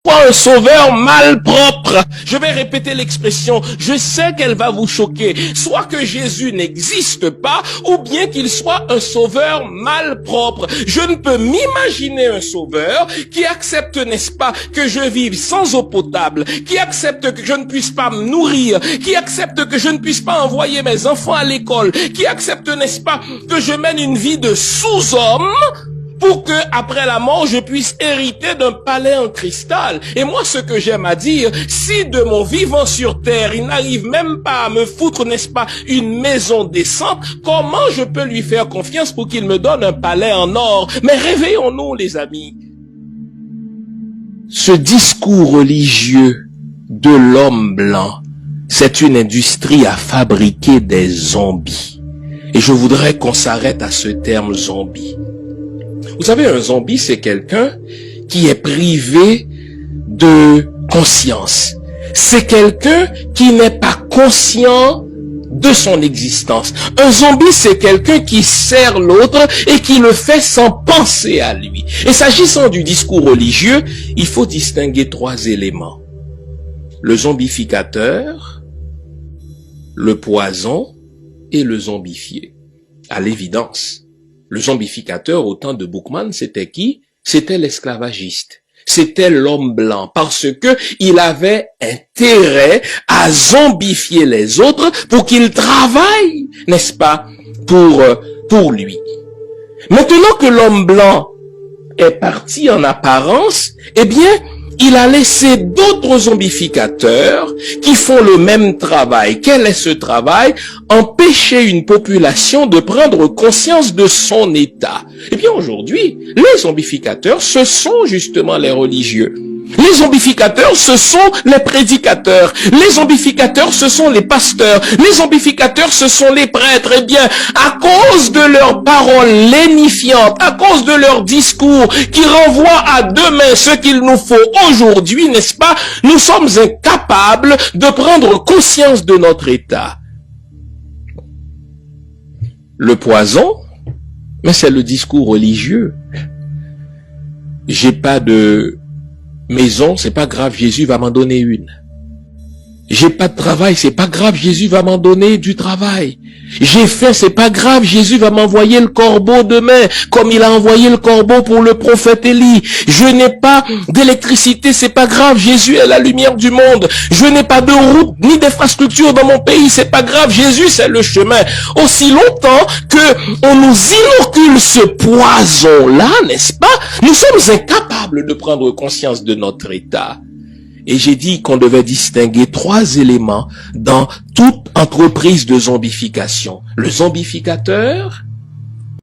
un sauveur malpropre. Je vais répéter l'expression, je sais qu'elle va vous choquer. Soit que Jésus n'existe pas, ou bien qu'il soit un sauveur malpropre. Je ne peux m'imaginer un sauveur qui accepte, n'est-ce pas, que je vive sans eau potable, qui accepte que je ne puisse pas me nourrir, qui accepte que je ne puisse pas envoyer mes enfants à l'école, qui accepte, n'est-ce pas, que je mène une vie de sous-homme, pour que, après la mort, je puisse hériter d'un palais en cristal. Et moi, ce que j'aime à dire, si de mon vivant sur terre, il n'arrive même pas à me foutre, n'est-ce pas, une maison décente, comment je peux lui faire confiance pour qu'il me donne un palais en or? Mais réveillons-nous, les amis. Ce discours religieux de l'homme blanc, c'est une industrie à fabriquer des zombies. Et je voudrais qu'on s'arrête à ce terme zombie. Vous savez, un zombie, c'est quelqu'un qui est privé de conscience. C'est quelqu'un qui n'est pas conscient de son existence. Un zombie, c'est quelqu'un qui sert l'autre et qui le fait sans penser à lui. Et s'agissant du discours religieux, il faut distinguer 3 éléments. Le zombificateur, le poison et le zombifié. À l'évidence. Le zombificateur, au temps de Boukman, c'était qui? C'était l'esclavagiste. C'était l'homme blanc, parce que il avait intérêt à zombifier les autres pour qu'ils travaillent, n'est-ce pas, pour lui. Maintenant que l'homme blanc est parti en apparence, eh bien, il a laissé d'autres zombificateurs qui font le même travail. Quel est ce travail? Empêcher une population de prendre conscience de son état. Eh bien aujourd'hui, les zombificateurs, ce sont justement les religieux. Les zombificateurs, ce sont les prédicateurs. Les zombificateurs, ce sont les pasteurs. Les zombificateurs, ce sont les prêtres. Eh bien, à cause de leurs paroles lénifiantes, à cause de leurs discours qui renvoient à demain ce qu'il nous faut aujourd'hui, n'est-ce pas, nous sommes incapables de prendre conscience de notre état. Le poison, mais c'est le discours religieux. J'ai pas de maison, c'est pas grave, Jésus va m'en donner une. J'ai pas de travail, c'est pas grave, Jésus va m'en donner du travail. J'ai faim, c'est pas grave, Jésus va m'envoyer le corbeau demain, comme il a envoyé le corbeau pour le prophète Élie. Je n'ai pas d'électricité, c'est pas grave, Jésus est la lumière du monde. Je n'ai pas de route ni d'infrastructure dans mon pays, c'est pas grave, Jésus c'est le chemin. Aussi longtemps que on nous inocule ce poison-là, n'est-ce pas, nous sommes incapables de prendre conscience de notre état. Et j'ai dit qu'on devait distinguer 3 éléments dans toute entreprise de zombification. Le zombificateur,